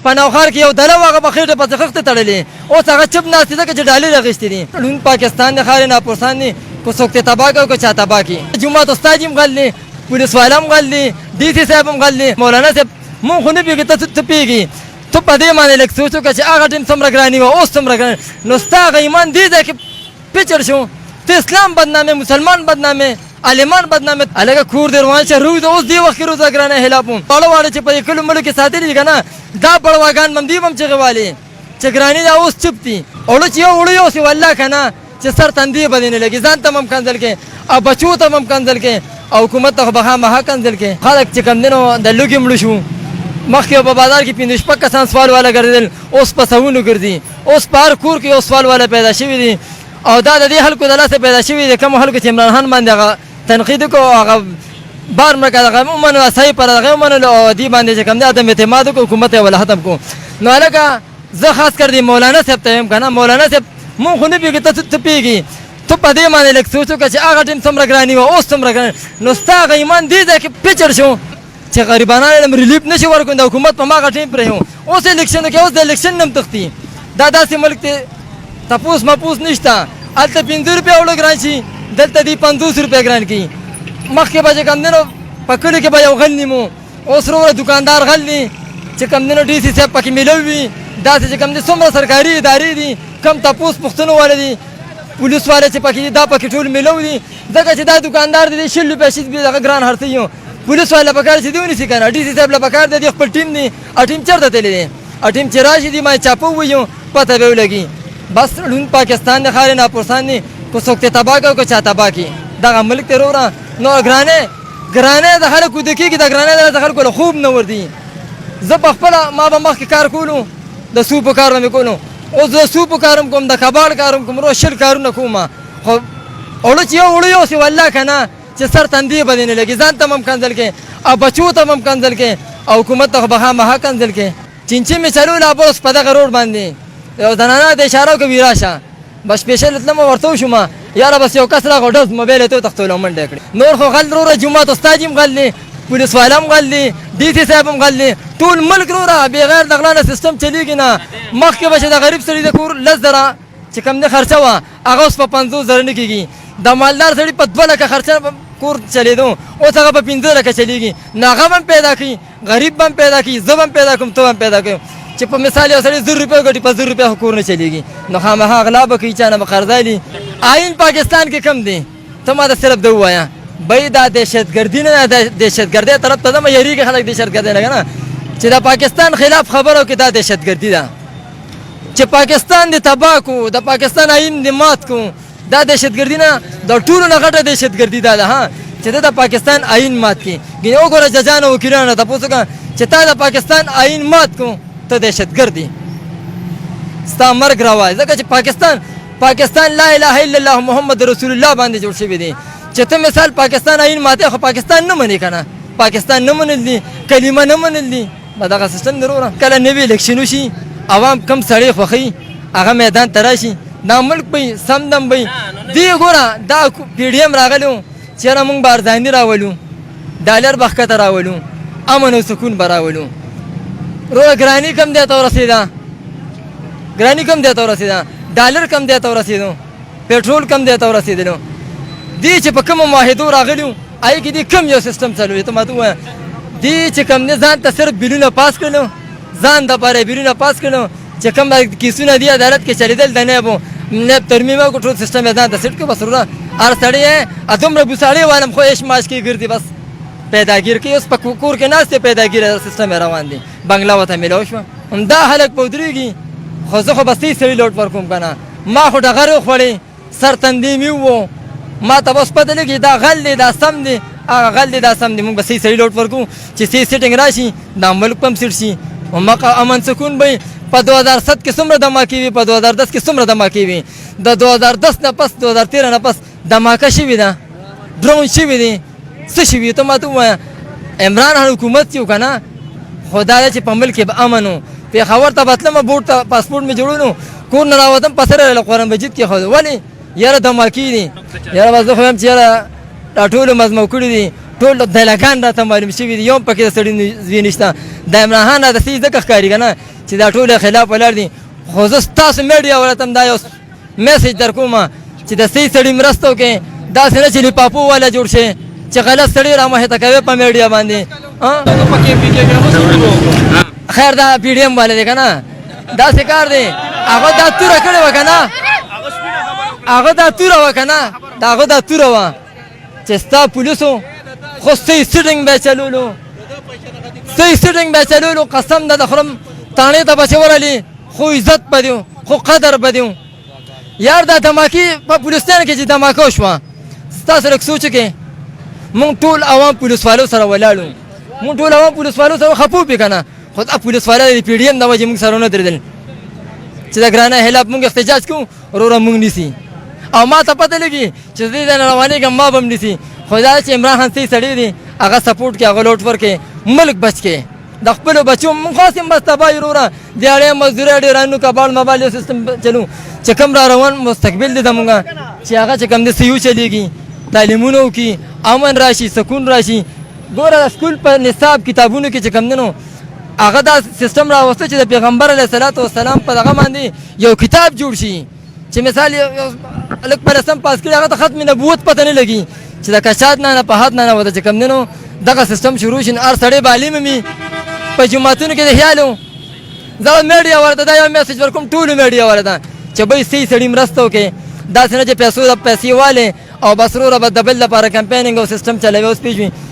پناوخار کې یو دله وه هغه په خېټه پسې خښتې تړلې اوس هغه چپ ناست دي ځکه چې ډالۍ راغېستې دي ړوند پاکستان د ښار ناپرسان دي که څوک ترې تباه کړي او که چا تباه کړي جومات استاد هم غل دی پولیس والا هم غل دی ډي سي صاحب هم غل دی مولانا صاحب مونږ خو نه پوهېږي ته پوهېږي ته په دې باندې لږ سوچ وکړه چې هغه ټیم څومره ګراني وه اوس څومره ګراني نو ستا هغه ایمان دې ځای کې پیچړ شو ته اسلام بدنامې مسلمان بدنامې عالمان بدنامې هلکه کور دې روان شه روز اوس دې وخت کې روزه ګرانه حلافو واړه واړه چې په دې کلو ملو کې ساتلي دي که نه دا بړواګان به هم دوی به هم چغې والې چې ګراني دا اوس چپ دي اوړه چې یو اوړه یوسې والله که نه چې سر تندې به دې نه لګي ځان ته هم کنځل کې او بچو ته هم کنځل کې او حکومت ته خو به خامخا کنځل کې خلک چې کوم دی نو د لوږې مړه شو مخکې په بازار کې 5 کسان سوال والا ګرځېدل اوس په سوونو ګرځي اوس په هر کور کې یو سوال والا پیدا شوي دي او دا د دې خلکو د لاسه پیدا شوي دي کومو خلکو چې عمران خان باندې هغه تنقید وکړو هغه بار مړه کړه هغه ومنلو صحیح پر هغه ومنلو او دې باندې چې کوم دی عدم اعتماد وکړو حکومت یې ولا ختم کړو نو هلکه زه خاص کر دې مولانا صاحب ته یم که نه مولانا صاحب مونږ خو نه پوهېږو ته پوهېږي ته په دې باندې لږ سوچ وکړه چې هغه ټیم څومره ګراني وه اوس څومره ګراني نو ستا هغه ایمان دې ځای کې پیچړ شو چې غریبانو ته ریلیف نشي ورکوي د حکومت په هماغه ټیم پرېږو اوس الیکشن کې اوس د الیکشن نه هم تښتي دا داسې ملک دی تپوس مپوس نشته هلته 5 روپۍ اوړه ګران شي دلته دې 50 روپۍ ګران کړي مخکې به چې کوم دی نو په کلي کې به یو غل نیمو اوس وروره دوکاندار غل دی چې کوم دی نو ډي سي صاحب پکې میلو وي داسې چې کوم دی څومره سرکاري ادارې دي کم تپوس پوښتنو والا دي پولیس والا چې پکې دي دا پکې ټول میلو دي ځکه چې دا دوکاندار دی 100 روپۍ شي دغه ګران هرڅه یو پولیس والا پکار چې دی ونیسي که نه ډي سي صاحب له پکار دی خپل ټیم دی ټیم چېرته تللی دی ټیم چې راشي دي ما چاپه وویو پته به ولګي بس ړوند پاکستان د ښار ناپرسان دي که څوک ترې تباه کړي او که چا تباه کړي دغه ملک ته وروره نو ګرانۍ د خلکو د کېږي د ګرانۍ د خلکو له خوب نه ورځي زه په خپله ما به مخکې کار کولو د سوپو کار به مې کولو اوس د سوپو کار هم کوم د کباړ کار هم کوم روز 10 کارونه کوم خو اوړه چې یو اوړه یوسې والله که نه چې سر تندې به دې نه لګي ځان ته هم کنځل کې او بچو ته هم کنځل کې او حکومت ته خو به خامخا کنځل کې چینچې مې چلو لا اوس په دغه روډ باندې یو زنانه د اشاره وکړه راشه بس سپېشل تلم ورته وشوم یاره بس یو کس راغی ډز موبایل یې ته وتښتولو منډه یې کړې نور خو غل وروره جومات استاد هم غل دی پولیس والا هم غل دی ډي سي صاحب هم غل دی ټول ملک وروره بغیر د غلا نه سیستم چلېږي نه مخکې به چې د غریب سړي د کور 10,000 چې کوم دی خرچه وه هغه اوس په 50,000 نه کېږي د مالدار سړي په 2 لکه خرچه کور چلېدو اوس هغه په 15 لکه چلېږي نو هغه به هم پیدا کړي غریب به هم پیدا کړي زه به هم پیدا کړم ته به هم پیدا کړم چې په مثال یو سړی 1000 روپۍ ګټي په 1000 روپۍ کور نه چلېږي نو خامخا غلا به کوي چا نه به قرضالي آئین پاکستان کې کم دی ته ما ته صرف ده ووایه بی دا دهشتګردي نه ده دهشتګردۍ طرف ته ځم یېرېږي خلک دهشتګردۍ نه که نه چې د پاکستان خلاف خبره وکړي دا دهشتګردي ده چې پاکستان دې تباه کړو د پاکستان آئین دې مات کړو دا دهشتګردي نه د ټولو نه غټه دهشتګردي دا ده ها چې د پاکستان آئین مات کړي ګینې وګوره ججانو وکیلانو ته تپوس وکړه چې تا د پاکستان آئین مات کړو ته دهشتګرد یې ستا مرګ راوایي ځکه چې پاکستان لا اله الا الله محمد رسول الله باندې جوړ شوی دی چې ته مثال پاکستان آئین ماته خو پاکستان نه منې که نه پاکستان نه منل دي کلمه نه منل دي به دغه سیستم دی وروره کله نوي الیکشن وشي عوام کم سړی خوښوي هغه میدان ته راشي دا ملک به سم دم به دې ګوره دا پی ډي ایم راغلی و چې یاره موږ به ارزاني راولو ډالر به ښکته راولو امن او سکون به راولو وروره ګراني کم دی ته ورسېده ګراني کم دی ته ورسېده ډالر کم دی ته ورسېدو پېټرول کم دی ته ورسېدلو دې چې په کومو معاهدو راغلي وو هغې کې دې کم یو سیستم چلوي ته ما ته ووایه دې چې کوم دی ځان ته صرف بیلونه پاس کړلو ځان دپاره یې بیلونه پاس کړلو چې کوم کیسونه دي عدالت کې چلېدل د نیبو نیب ترمیم وکړو ټول سیستم یې ځان ته سیټ کړو بس وروره هر سړی یې دومره بوساړې والم خو عیش ماش کې ګرځي بس پیداګیر کوي اوس په کور کې ناست دی پیداګیر سیستم یې روان دی بنګله ورته میلاو شوه همدا هلک به ودرېږي خو زه خو بس دې سړي لوټ ورکوم که نه ما خو ډغرې وخوړې سر تندې مې ووو ما ته بس پته لګي دا غل دی دا سم دی هغه غل دی دا سم دی موږ به صحیح سړي لوټ ورکوو چې صحیح سیټنګ راشي دا ملک به هم سیټ شي امن سکون به په 2007 کې څومره دماکې وي په 2010 کې څومره دماکې وي د 2010 نه پس 2013 نه پس دماکه شوې ده ډرون شوي دي څه شوي ته ما ته ووایه عمران خان حکومت چې و که نه خو دا دی چې په ملک کې به امن و پېښور ته به تلم بوټ ته پاسپورټ مې جوړونو کور نه راوتم په سره له قرآن مجید کې ښودو ولې یاره دماکې دي یاره بس زه خو یم چې یاره دا ټولو مزمو کړي دي ټول ټول دلګان راته معلوم شوي دي یو هم پکې د سړي زوی نشته د عمران خان راته صحیح ځکه ښکاري که نه چې دا ټول خلاف ولاړ دي خو زه ستاسو میډیا والا ته هم دا یو میسج در کوم چې د صحیح سړي مرسته وکړئ داسې نه چې لپاپو والا جوړ شي چې غلط سړي رامخته کوي په میډیا باندې خیر دا پی ډي ایم والا دی که نه داسې کار دی هغه دا توره کړې وه که نه هغه دا توره وه که نه د هغه دا توره وه چې ستا پولیسو خو صحیح سیټینګ به یې چلولو صحیح سیټینګ به یې چلولو قسم ده د خورم تاڼې ته به چې ورغلي خو عزت به دي خو قدر به دي یار دا دماکي په پولیسټان کې چې دماکه وشوه ستاسو لږ سوچ وکړئ مونږ ټول عوام پولیسوالو سره ولاړو مونږ ټول عوام پولیسوالو سره خفو پې که نه خو دا پولیسوالا د پی ډي ایم د وجې مونږ سره ونه درېدل چې د ګرانه خلاف مونږ احتجاج کوو وروره مونږ نیسي او ما ته پته لګي چې زه دې نه روانېږم ما به هم نیسي خو دا چې عمران خان صحیح سړی دی هغه سپورټ کړي هغه لوټ ورکړي ملک بچ کړي د خپلو بچو مونږ خاص هم بس تباه یو وروره دیاړې مزدورۍ ډېرانو کباړ مبال یو سیستم چلو چې کوم را روان مستقبل دی زمونږ چې هغه چې کوم دی صحیح چلېږي تعلیمونه وکړي امن راشي سکون راشي ګوره د سکول په نصاب کتابونو کې چې کوم دی نو هغه دا سیستم راوسته چې د پیغمبر علیه صلات وسلام په دغه باندې یو کتاب جوړ شي چې مثال لږ په رسم پاس کړي هغه ته ختم نبوت پته نه لګي چې د کشات نه په حد نه وته چې کوم دی نو دغه سیستم شروع شي هر سړی به عالم وي په جوماتونو کې د خیالو زه میډیا ورته دا یو میسج ورکوم ټولو میډیا ورته چې بای صحیح سړي مرسته وکړي داسې نه چې پیسې والې او بس وروره به د بل لپاره کمپینینګ او سیستم چلوي اوس پېژني